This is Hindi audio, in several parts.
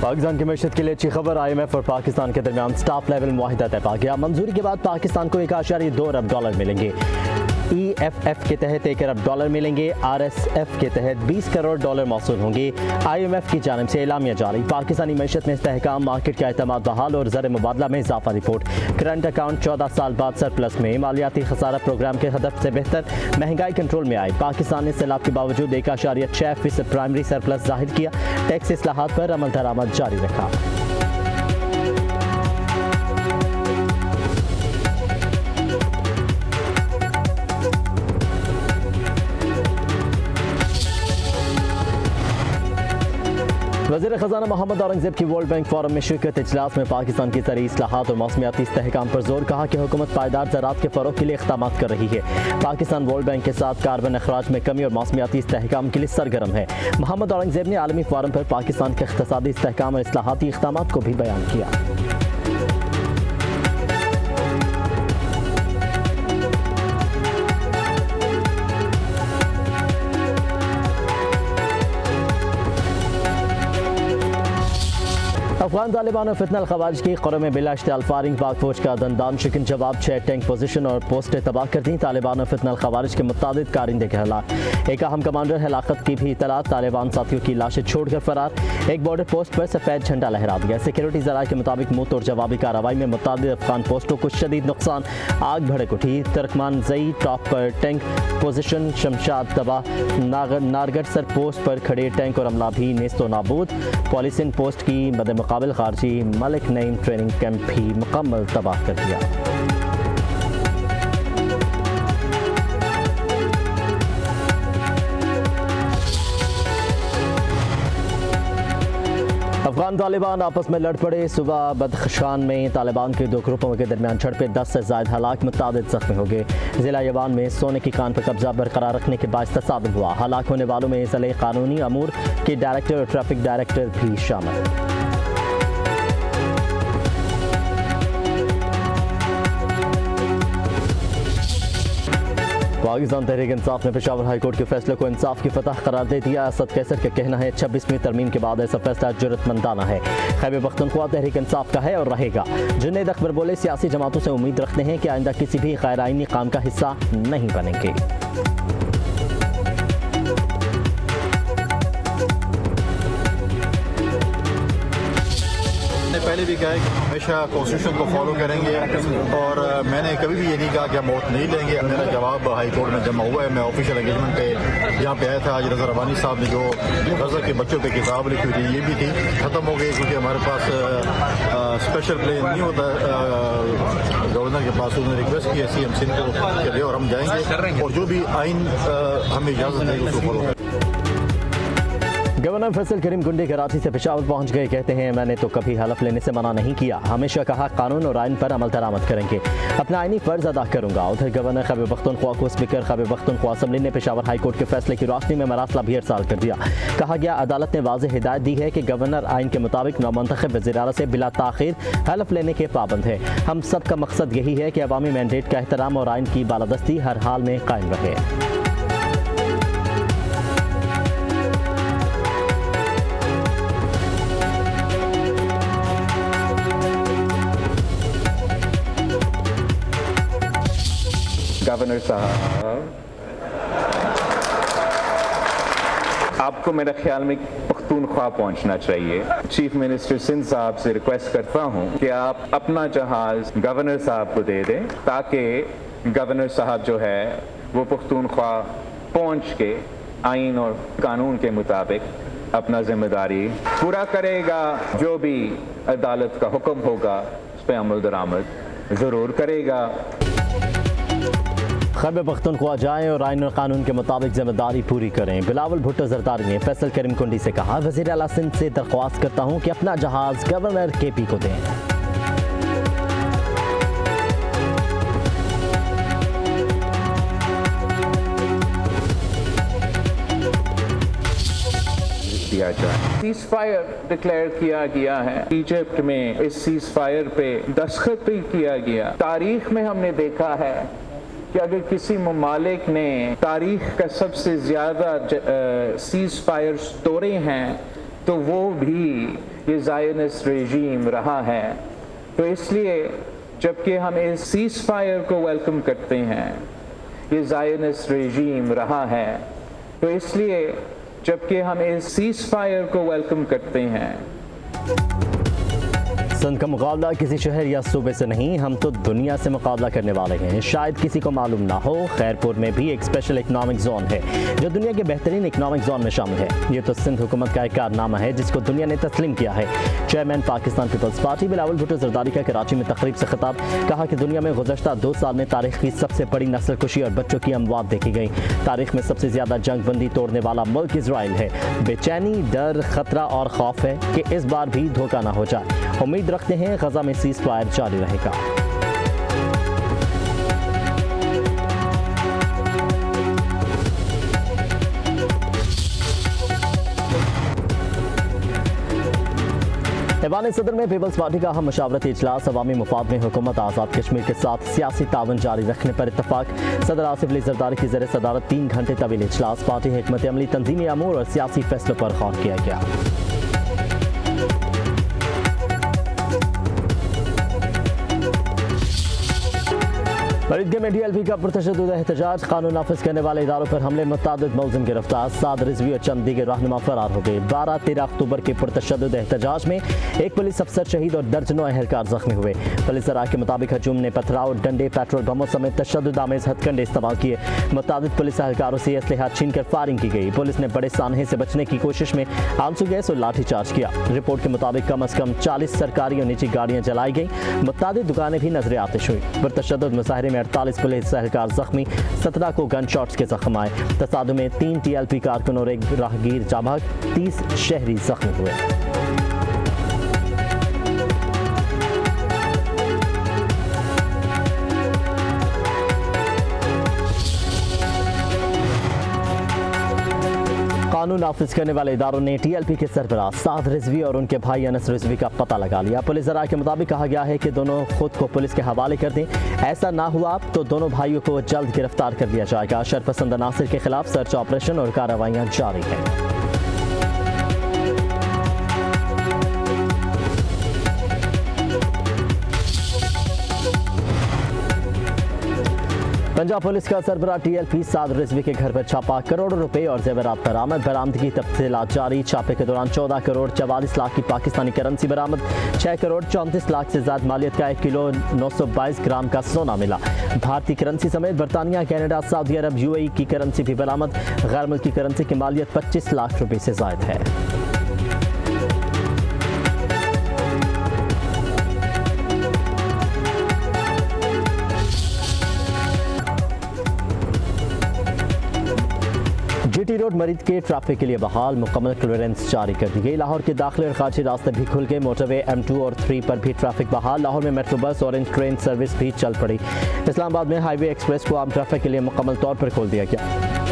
पाकिस्तान की मैशत के लिए अच्छी खबर। IMF और पाकिस्तान के दरमियान स्टाफ लेवल मुआहिदा तय पा गया। मंजूरी के बाद पाकिस्तान को $1.2 अरब मिलेंगे। EFF के तहत $1 अरब मिलेंगे। RSF के तहत $20 करोड़ मौसूल होंगे। IMF की जानिब से एलामिया जारी। पाकिस्तानी मैशत में इस्तेहकाम, मार्केट का एतमाद बहाल और ज़र मुबादला में इजाफा। रिपोर्ट करंट अकाउंट 14 साल बाद सरप्लस में। मालियाती खसारा प्रोग्राम के हदफ से बेहतर, महंगाई कंट्रोल में आई। पाकिस्तान ने सैलाब के बावजूद 1.6% प्राइमरी सरप्लस जाहिर किया। टैक्स इस्लाहात पर अमल दरामद जारी रखा। वज़ीर ख़ज़ाना मोहम्मद औरंगज़ेब की वर्ल्ड बैंक फोरम में शिरकत। इजलास में पाकिस्तान की ज़रूरी इस्लाहात और मौसमियाती इस्तेहकाम पर जोर। कहा कि हुकूमत पायदार ज़राअत के फ़रोग़ के लिए इक़दामात कर रही है। पाकिस्तान वर्ल्ड बैंक के साथ कार्बन अखराज में कमी और मौसमियाती इस्तेहकाम के लिए सरगर्म है। मोहम्मद औरंगज़ेब ने आलमी फोरम पर पाकिस्तान के इक़्तिसादी इस्तेहकाम और इस्लाहाती इक़दामात को भी बयान किया। अफगान तालिबान और फितना खवारिज की क़ुर्र में बिला इश्तियाल फायरिंग। पाक फौज का दंदान शिकन जवाब। 6 टैंक पोजीशन और पोस्टें तबाह कर दी। तालिबान और फितना खवारिज के मुताबिक कारिंदे के हलाक। एक अहम कमांडर हलाकत की भी इतला। तालिबान साथियों की लाशें छोड़कर फरार। एक बॉर्डर पोस्ट पर सफ़ेद झंडा लहरा दिया। सिक्योरिटी ज़राए के मुताबिक मुंह तोड़ जवाबी कार्रवाई में मुताबिक अफगान पोस्टों को शदीद नुकसान। आग भड़क उठी। तुर्कमान जई टॉप पर टैंक पोजीशन शमशाद तबाह। नारगढ़सर पोस्ट पर खड़े टैंक और अमला भी नेस्तो नाबूद। पॉलिसिन पोस्ट की मद मुकाबिल खारजी मलिक नईम ट्रेनिंग कैंप भी मुकम्मल तबाह कर दिया। अफगान तालिबान आपस में लड़ पड़े। सुबह बदख्शान में तालिबान के 2 ग्रुपों के दरमियान झड़पे। 10 से ज़ायद हलाक, मुतादिद ज़ख्मी हो गए। ज़िला यबान में सोने की कान पर कब्जा बरकरार रखने के बायस तसादुम हुआ। हलाक होने वालों में ज़िले कानूनी अमूर के डायरेक्टर और ट्रैफिक डायरेक्टर भी शामिल। पाकिस्तान तहरीक इंसाफ ने पेशावर हाई कोर्ट के फैसले को इंसाफ की फतह करार दे दिया। असद कैसर का कहना है 26वीं तरमीम के बाद ऐसा फैसला जुर्रतमंदाना है। खैबर पख्तूनख्वा तहरीक इंसाफ का है और रहेगा। जुनैद अकबर बोले, सियासी जमातों से उम्मीद रखते हैं कि आइंदा किसी भी गैर आईनी काम का हिस्सा नहीं बनेंगे। पहले भी कहा है कि हमेशा कॉन्स्टिट्यूशन को फॉलो करेंगे और मैंने कभी भी ये नहीं कहा कि हम वोट नहीं लेंगे। मेरा जवाब हाई कोर्ट में जमा हुआ है। मैं ऑफिशियल एंगेजमेंट पे यहाँ पे आया था। आज रज़ा रबानी साहब ने जो गज़ा के बच्चों पे किताब लिखी हुई थी ये भी थी, ख़त्म हो गई क्योंकि हमारे पास स्पेशल प्लेन नहीं होता। गवर्नर के पास उन्होंने रिक्वेस्ट की CM सिंह को दे और हम जाएंगे और जो भी आइन हमें इजाज़त देगी उसको फॉलो करेंगे। गवर्नर फैसल करीम गुंडे कराची से पेशावर पहुंच गए। कहते हैं, मैंने तो कभी हलफ लेने से मना नहीं किया। हमेशा कहा कानून और आइन पर अमल दरामद करेंगे। अपना आइनी फर्ज अदा करूंगा। उधर गवर्नर खैबर पख्तूनख्वा को स्पीकर खैबर पख्तूनख्वा असम्बली ने पेशावर हाई कोर्ट के फैसले की रोशनी में मरासला भी अरसाल कर दिया। कहा गया, अदालत ने वाज़ेह हिदायत दी है कि गवर्नर आइन के मुताबिक नौमंतखब वज़ीर-ए-आला से बिला ताख़ीर हलफ लेने के पाबंद है। हम सब का मकसद यही है कि अवामी मैंडेट का एहतराम और आइन की बालादस्ती हर हाल में कायम रहे। गवर्नर साहब, आपको मेरे ख्याल में पख्तूनख्वा पहुंचना चाहिए। चीफ मिनिस्टर सिंध साहब से रिक्वेस्ट करता हूं कि आप अपना जहाज गवर्नर साहब को दे दें ताकि गवर्नर साहब जो है वो पख्तूनख्वा पहुंच के आइन और कानून के मुताबिक अपना जिम्मेदारी पूरा करेगा। जो भी अदालत का हुक्म होगा उस पर अमल दरामद ज़रूर करेगा। खैबर पख्तूनख्वा जाएं और आइन और कानून के मुताबिक जिम्मेदारी पूरी करें। बिलावल भुट्टो जरदारी ने फैसल करीम कुंडी से कहा, वज़ीर आला सिंध से दरख्वास्त करता हूं कि अपना जहाज गवर्नर KP को दें। दिया जाए। सीज फायर डिक्लेयर किया गया है इजिप्ट में। इस सीज फायर पे दस्तखत भी किया गया। तारीख में हमने देखा है कि अगर किसी ममालिक ने तारीख का सबसे ज़्यादा सीज फायर्स तोड़े हैं तो वो भी ये ज़ायनिस्ट रेजीम रहा है। तो इसलिए जबकि हम इस सीज़ फायर को वेलकम करते हैं, ये ज़ायनिस्ट रेजीम रहा है। तो इसलिए जबकि हम इस सीज़ फायर को वेलकम करते हैं। सिंध का मुकाबला किसी शहर या सूबे से नहीं, हम तो दुनिया से मुकाबला करने वाले हैं। शायद किसी को मालूम ना हो, खैरपुर में भी एक स्पेशल इकनॉमिक जोन है जो दुनिया के बेहतरीन इकनॉमिक जोन में शामिल है। ये तो सिंध हुकूमत का एक कारनामा है जिसको दुनिया ने तस्लीम किया है। चेयरमैन पाकिस्तान पीपल्स पार्टी बिलावल भुट्टो जरदारी का कराची में तकरीब से खिताब, कहा कि दुनिया में गुज़श्ता 2 साल में तारीख की सबसे बड़ी नस्ल कुशी और बच्चों की अमवात देखी गई। तारीख में सबसे ज्यादा जंग बंदी तोड़ने वाला मुल्क इजराइल है। बेचैनी, डर, खतरा और खौफ है कि इस बार भी धोखा ना हो जाए। उम्मीद रखते हैं गजा में सीज़ फायर जारी रहेगा। ऐवान सदर में पीपल्स पार्टी का अहम मशावरती इजलास, अवामी मुफाद में हुकूमत आज़ाद कश्मीर के साथ सियासी तावन जारी रखने पर इत्तफाक। सदर आसिफ अली जरदारी की ज़ेर सदारत 3 घंटे तवील इजलास, पार्टी हिकमत अमली, तंजीमी अमूर और सियासी फैसलों पर गौर किया गया। फरीदगंज में DLP का पुरतशद्दुद एहतजाज, कानून नाफिज करने वाले इदारों पर हमले, मुतअद्दिद मुलजिम गिरफ्तार, साद रिजवी और चंद दीगर रहनुमा फरार हो गए। 12-13 अक्टूबर के पुरतशद्दुद एहतजाज में एक पुलिस अफसर शहीद और दर्जनों अहलकार जख्मी हुए। पुलिस सराह के मुताबिक हजूम ने पथराव, डंडे, पेट्रोल बमों समेत तशद्दुद आमेज हथकंडे इस्तेमाल किए। मुतअद्दिद पुलिस अहलकारों से असलहा छीन कर फायरिंग की गई। पुलिस ने बड़े सानहे से बचने की कोशिश में आंसू गैस और लाठीचार्ज किया। रिपोर्ट के मुताबिक कम अज कम 40 सरकारी और निजी गाड़ियां जलाई गई। मुतअद्दिद दुकानें भी नजर आतिश हुई। पुरतशद्दुद मुजाहरे में 48 पुलिस एहलकार जख्मी, 17 को गन शॉट्स के जख्म आए। तसादुम में 3 TLP कारकुन और एक राहगीर जाबाग, 30 शहरी जख्मी हुए। कानून नाफिज करने वाले इदारों ने TLP के सरबराह साद रिजवी और उनके भाई अनस रिजवी का पता लगा लिया। पुलिस ज़राए के मुताबिक कहा गया है कि दोनों खुद को पुलिस के हवाले कर दें। ऐसा ना हुआ तो दोनों भाइयों को जल्द गिरफ्तार कर लिया जाएगा। शरपसंद अनासिर के खिलाफ सर्च ऑपरेशन और कार्रवाइयाँ जारी हैं। पंजाब पुलिस का सरबराह TLP साद रिजवी के घर पर छापा, करोड़ों रुपए और जेवरात बरामद। बरामदगी तफसीलात जारी। छापे के दौरान 14 करोड़ 44 लाख की पाकिस्तानी करेंसी बरामद। 6 करोड़ 34 लाख से ज्यादा मालियत का 1 किलो 922 ग्राम का सोना मिला। भारतीय करेंसी समेत बरतानिया, कनाडा, सऊदी अरब, UAE की करेंसी भी बरामद। गैर मुल्की करेंसी की मालियत 25 लाख रुपए से ज्यादा है। GT रोड मरीज के ट्रैफिक के लिए बहाल, मुकम्मल क्लियरेंस जारी कर दी गई। लाहौर के दाखिले और खारजी रास्ते भी खुल गए। मोटरवे M2 और 3 पर भी ट्रैफिक बहाल। लाहौर में मेट्रो बस और ट्रेन सर्विस भी चल पड़ी। इस्लामाबाद में हाईवे एक्सप्रेस को आम ट्रैफिक के लिए मुकम्मल तौर पर खोल दिया गया।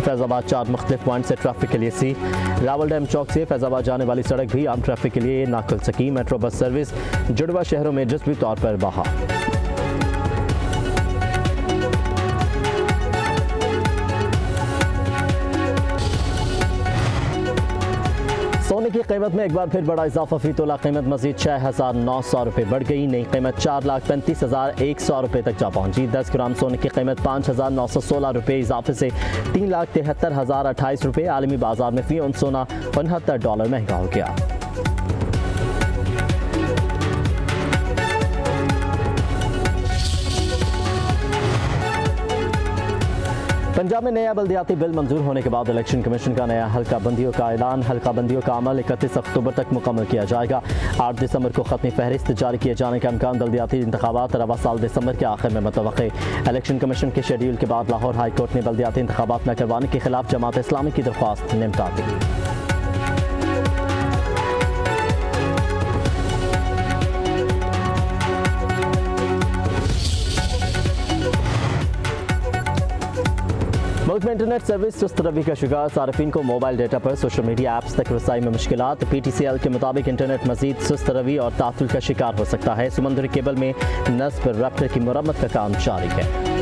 फैज़ाबाद 4 मुख्तलिफ पॉइंट से ट्रैफिक के लिए सी। रावल डैम चौक से फैज़ाबाद जाने वाली सड़क भी आम ट्रैफिक के लिए ना खुल सकी। मेट्रो बस सर्विस जुड़वा शहरों में जज्बी तौर पर बहाल। सोने की कीमत में एक बार फिर बड़ा इजाफा। फी तोला कीमत मजीद 6,900 रुपये बढ़ गई। नई कीमत 4,35,100 रुपये तक जा पहुंची। 10 ग्राम सोने की कीमत 5,916 रुपये इजाफे से 3,73,028 रुपये। आलमी बाजार में फी औंस सोना $69 महंगा हो गया। पंजाब में नया बल्दियाती बिल मंजूर होने के बाद इलेक्शन कमीशन का नया हल्का बंदियों का ऐलान। हल्का बंदियों का अमल 31 अक्टूबर तक मुकम्मल किया जाएगा। 8 दिसंबर को खत्मी फहरिस्त जारी किए जाने का इम्कान। बल्दियाती इंतखाबात रवा साल दिसंबर के आखिर में मुतवक्के। इलेक्शन कमीशन के शेड्यूल के बाद लाहौर हाई कोर्ट ने बल्दियाती इंतखाबात न करवाने के खिलाफ जमात इस्लामी की दरख्वास्त निपटा दी। मुल्क में इंटरनेट सर्विस सुस्त रवि का शिकार। सार्फिन को मोबाइल डेटा पर सोशल मीडिया ऐप्स तक रसाई में मुश्किलात। PTCL के मुताबिक इंटरनेट मजीद सुस्त रवि और तातुल का शिकार हो सकता है। समुद्री केबल में नस्ब रैप्टर की मुरम्मत का काम जारी है।